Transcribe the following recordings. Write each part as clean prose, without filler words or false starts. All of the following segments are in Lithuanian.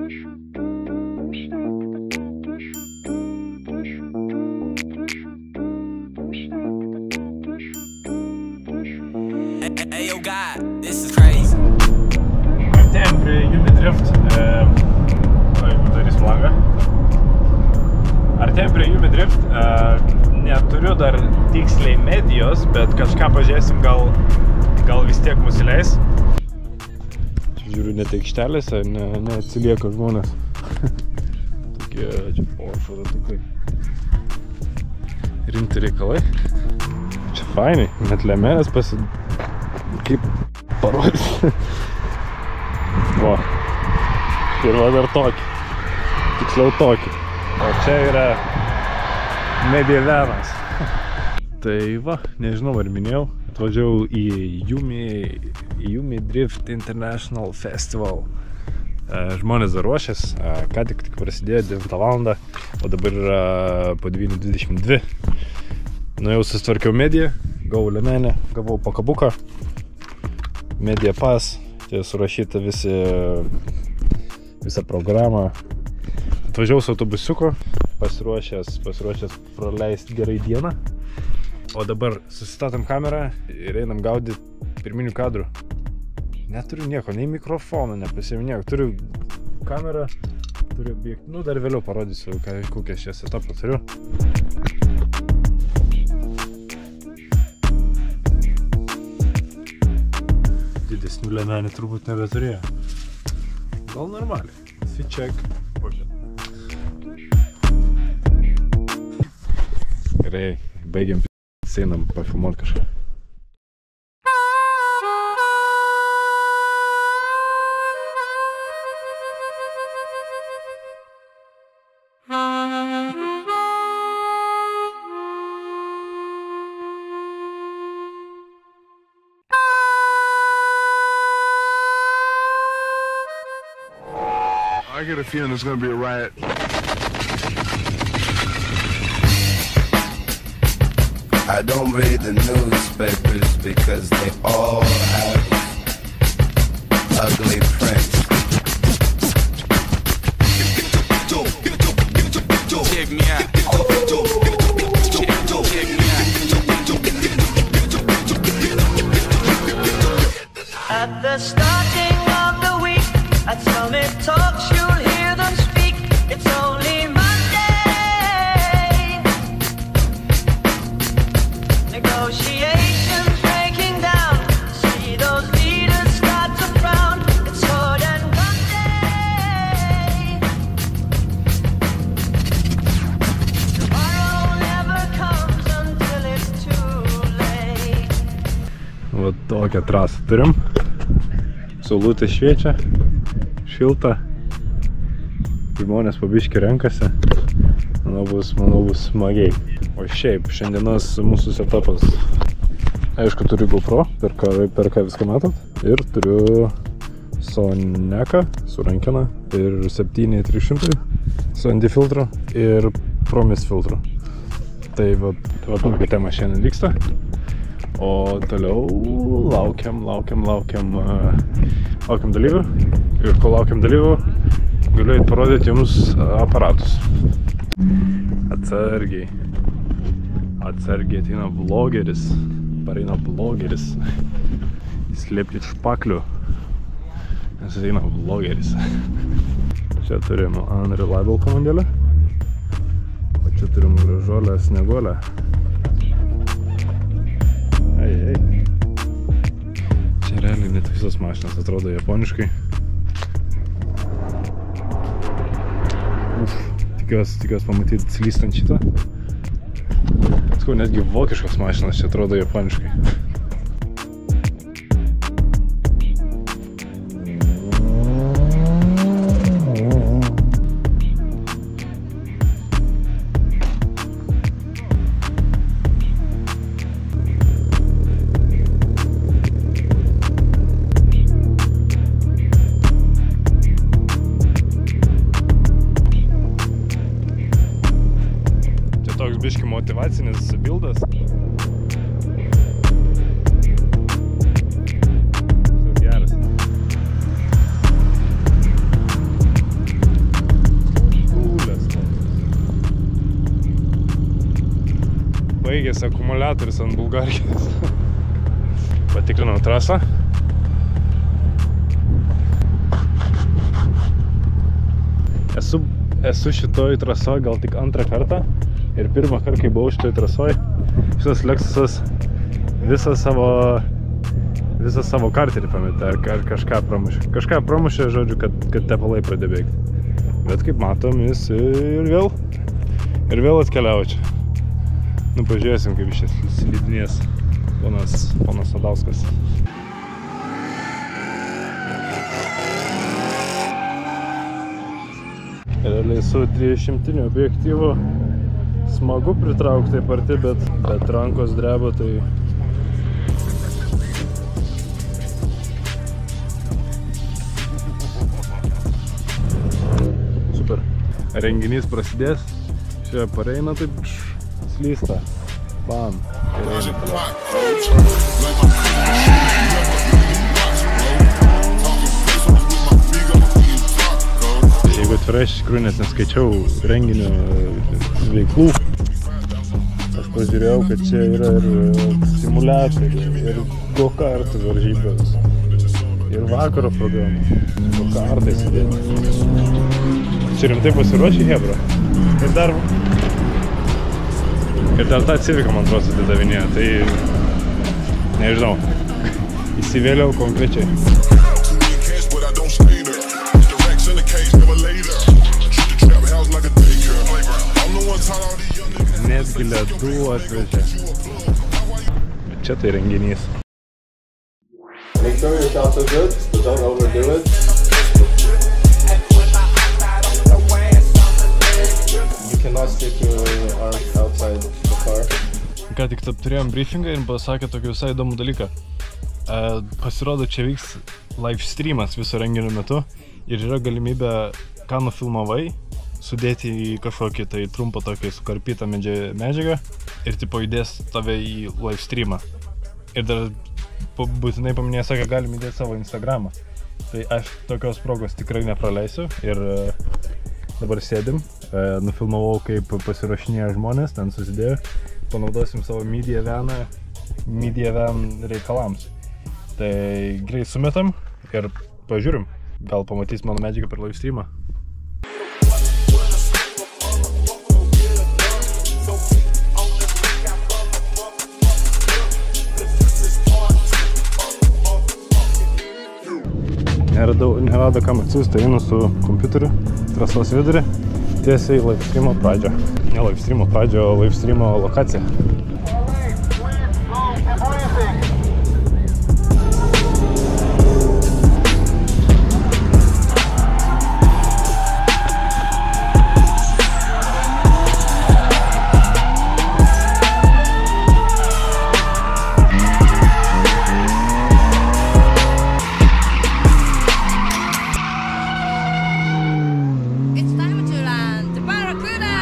Ayo God, this is crazy. Artėjom prie Yumi Drift. Darys langą. Artėjom prie Yumi Drift. Neturiu dar tiksliai medijos, bet kažką pažiūrėsim, gal vis tiek mus įleis. Čia žiūriu, net aikštelėse neatsilieka žmonės. Tokie čia Porsche ratukai. Rimti reikalai. Čia fainai, net lemenės kaip parodys. Va. Ir va dar tokį. Tiksliau tokį. O čia yra Medievenas. Tai va, nežinau ar minėjau, atvažiavau į Yumi Drift International Festival. Žmonės dar ruošės, ką tik prasidėjo 9 valandą, o dabar yra po 9:22. Nuėjau susitvarkiau mediją, gavau lemenę, gavau pakabuką, media pass, tai surašyta visą programą. Atvažiavau su autobusiuku, pasiruošęs praleisti gerai dieną. O dabar susistatom kamerą ir einam gaudyti pirminių kadrų. Neturiu nieko, nei mikrofono nepasiminėjau. Turiu kamerą, turiu objektą. Nu, dar vėliau parodysiu, kokią šią setupą turiu. Didesnių lemenį turbūt nebeturėjo. Gal normaliai. Fit check. Gerai, baigiam, einam pafilmuot kažką. I get a feeling there's gonna be a riot. I don't read the newspapers because they all have ugly prints. Check me out. At the starting of the week, at Summit Talks, you'll hear them speak. It's only Monday. Negotiations breaking down. See those leaders start to frown. It's more than one day. Tomorrow never comes until it's too late. Va tokią trasą turim. Saulutė šviečia, šilta. Žmonės po biškį renkasi. Manau bus smagiai. O šiaip, šiandienas mūsų setupas. Aišku, turiu GoPro, per ką viską matot. Ir turiu Soneką su rankena ir 7300 su ND filtru ir Promis filtru. Tai va tokia tema šiandien vyksta. O toliau laukiam dalyvių. Ir kol laukiam dalyvių, galiu parodyti jums aparatus. Atsargiai ateina vlogeris. Pareina vlogeris. Slėpkit špaklių, nes ateina vlogeris. Čia turim Unreliable komandėlę. O čia turim gražuolę snieguolę. Ei. Čia realiai net visos mašinos atrodo japoniškai. Tikiuosi pamatyti slystant šitą. Sakau, netgi vokiškos mašinos čia atrodo japoniškai. Toks biški motyvacinis bildas. Šis geras. baigėsi akumuliatorius ant Bulgarijos. Patikrinau trasą. Esu šitoj trasoj gal tik antrą kartą ir pirmą kartą, kai buvau šitoj trasoj, šitas Lexusas visą savo karterį pametė ar kažką pramušė. Kažką pramušė, žodžiu, kad tepalai pradėjo bėgti. Bet kaip matom, jis ir vėl atkeliavo čia. Nu, pažiūrėsim, kaip šis slidinės ponas Sadauskas. Realiai su 300 objektyvu smagu pritraukti taip arti, bet rankos dreba, tai... Super. Renginys prasidės, čia pareina taip slysta. Bam. Ir eina toliau. Jeigu atvirai, iš tikrųjų net neskaičiau renginio veiklų. Aš pažiūrėjau, kad čia yra ir simuliatoriai, ir go-kartų varžybos, ir vakaro programa. Go-kartai sudėti. Čia rimtai pasiruošė Hebra. Ir dar tą Civiką, man atrodo, atidavinėjo, tai nežinau, įsivėliau konkrečiai. Netgi ledų atvežė. Bet čia tai renginys. Make sure your shots are good, but don't overdo it. You cannot stick your arms outside the car. Ką tik turėjom briefingą ir pasakė tokį visai įdomų dalyką. Pasirodo, čia vyks live streamas viso renginio metu ir yra galimybė, ką nufilmavai, sudėti į kažkokį tai trumpą tokį sukarpytą medžiagą ir tipo įdės tave į live streamą. Ir dar būtinai paminėjo, sakė, galim įdėti savo Instagramą. Tai aš tokios progos tikrai nepraleisiu ir dabar sėdim, nufilmavau, kaip pasirašinėja žmonės, ten susidėjo, panaudosim savo media van reikalams. Tai greit sumetam ir pažiūrim, gal pamatys mano medžiagą per live streamą. Nerado kam atsiųsti, einu su kompiuteriu, trasos vidurį, tiesiai live streamo pradžią. Ne live streamo pradžią, o live streamo lokaciją. It's time to land Barracuda!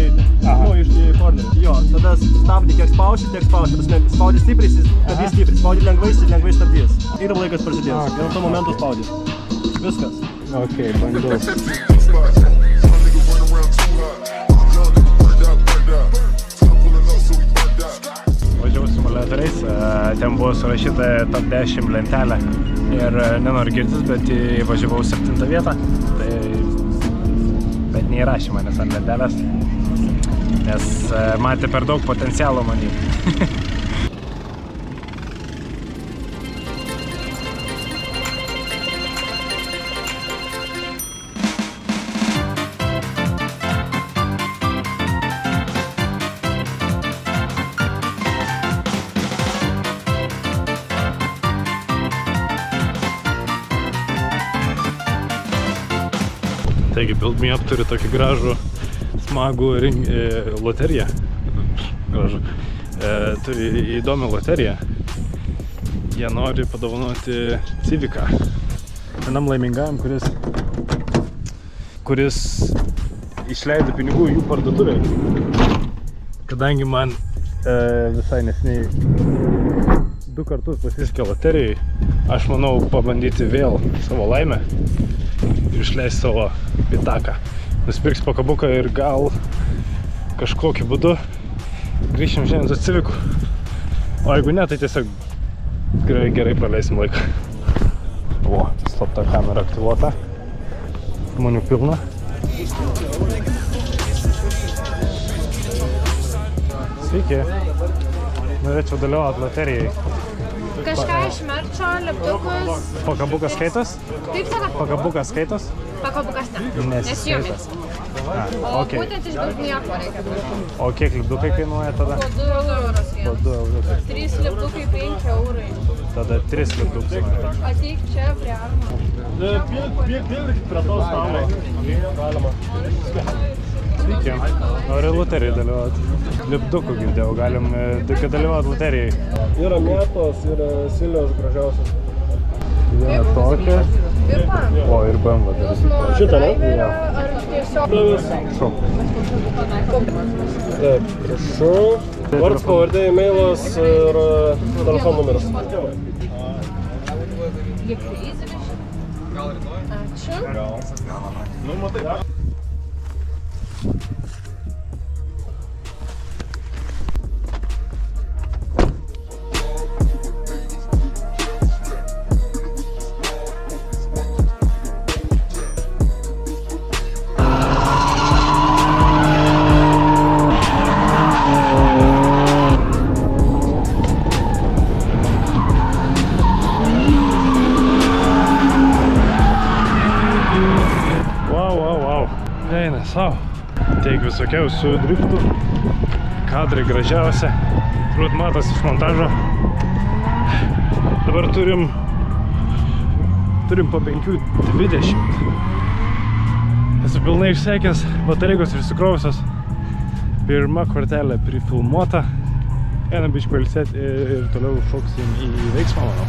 greitį. Nu, iš kornerį. Jo, tada stabdį kiek spausti, tiek spausti. Spaudį stipriai, stabdį stipriai. Spaudį lengvai stabdys. Ir laikas prasidės. Ir tuo momentu spaudį. Viskas. Ok, bandau. Važiavau simuliatoriais, ten buvo surašyta top 10 lentelė ir nenoriu girtis, bet važiavau 7 vietą, bet neįrašė manęs ant lentelės, nes matė per daug potencialo manį. Taigi, Build Me Up turi tokį gražų, smagų loteriją. Gražu. Turi įdomią loteriją. Jie nori padovanoti Civiką vienam laimingam, kuris išleido pinigų jų parduotuvėj. Kadangi man visai neseniai 2 kartus pasisekė loterijai, aš manau pabandyti vėl savo laimę ir išleisti savo pitaką. Nusipirks pakabuką ir gal kažkokiu būdu grįšim šiandien su Civiku. O jeigu ne, tai tiesiog gerai praleisim laiką. O, slapta kamera aktyvuota. Žmonių pilna. Sveiki. Norėčiau dalyvauti loterijai. Kažką iš merčo, lipdukus. Pakabukas skaitos? Kaip sako? Pakabukas skaitos? Pakabukas ne. Nes jumis. O būtent iš Build Me Up reikia būti. O kiek lipdukai kainuoja tada? Po 2 eurus. Po 2 eurus. 3 lipdukai 5 eurai. Tada 3 lipdukai. Ateik čia prie Arno. Pildykit prie to stalo. Galima. Sveiki. Noriu loterijai dalyvauti. Lipdukų girdėjau, galim dalyvauti loterijai. Yra mėtos, yra Silijos gražiausias. Viena tokia. O, ir BMW dar. Šitą, ne? Jo. Ar tiesiog... Prašau. Taip, prašau. Vardas, pavardė, e-mailas ir telefono numeris. Ačiū. Eina savo. Tiek visokiausių driftų. Kadrai gražiausia. Turbūt matas iš montažo. Dabar turim po 5:20. Esu pilnai išsekęs, batareikos išsikrovusios. Pirma kortelė prifilmuota. Einam biškį pailsėti ir toliau šoksim į veiksmą, manau.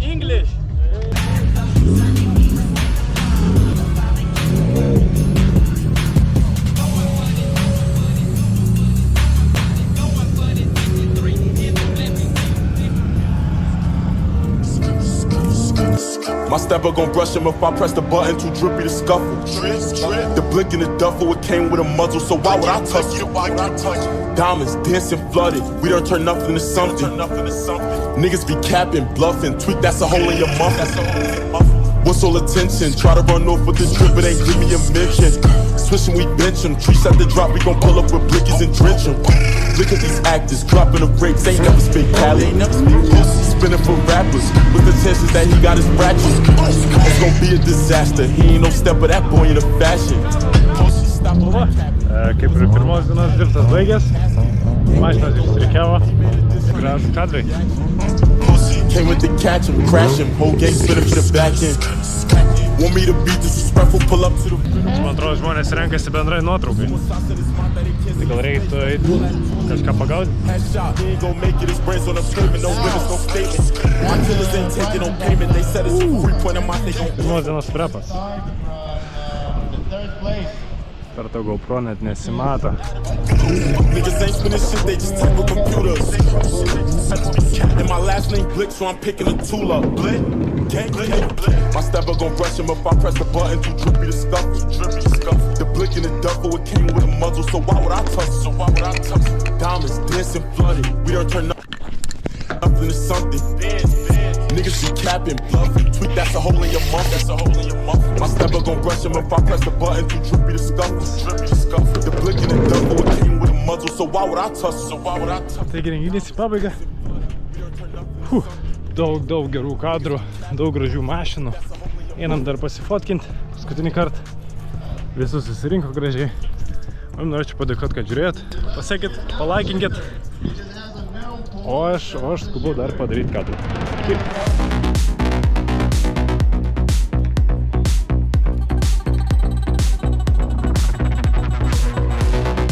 English. My stepper gon' brush him if I press the button, too drippy to scuffle. The blick in the duffel, it came with a muzzle, so why would I touch you? Diamonds dancing flooded, we done turn nothing to something. Niggas be capping, bluffing, tweak, that's a hole in your muff. What's all attention? Try to run off with this drip, it ain't give me a mention. Switching, we bench them. Trees at the drop, we gon' pull up with blickies and drench them. Look at these actors, dropping the brakes, ain't never speak Cali. Spinning for rappers, with the chances that he got his ratchet. It's gon' be a disaster, he ain't no step of that boy in the fashion. Kaip ir pirmos dienos driftas baigęs, mašinas išsirikiavo, gražūs kadrai. Came with the catch him, crash him, whole gang spinning for the back end. Want me to be disrespectful, pull up to the... Man atrodo, žmonės renkasi bendrai nuotraukai. Tai gal reikėtų eiti kažką pagauti? Pirmos dienos prepas. Per to GoPro net nesimato. Niggas ain't spinning shit, they just type with computers. And my last name Blick, so I'm picking a tool up. Blick, gang, Blick. My stepper gon' brush him if I press the button too drippy to scuffle. The Blick in the duffel, it came with a muzzle, so why would I touch it? Diamonds dancing flooded, we don't turn nothing to something. Niggas be capping, bluffing, tweet that's a hole in your mouth. My stepper gon' brush him if I press the button too drippy to scuffle. The Blick in the duffel, it came with a muzzle, so why would I touch it? Taigi renginys į pabaigą. Daug gerų kadrų, daug gražių mašinų. Einam dar pasifotkinti, paskutinį kartą. Visus susirinko gražiai. Man norėčiau padėkoti, kad žiūrėjot. Pasiekit, palaikinkit. O aš skubu dar padaryti kadrų.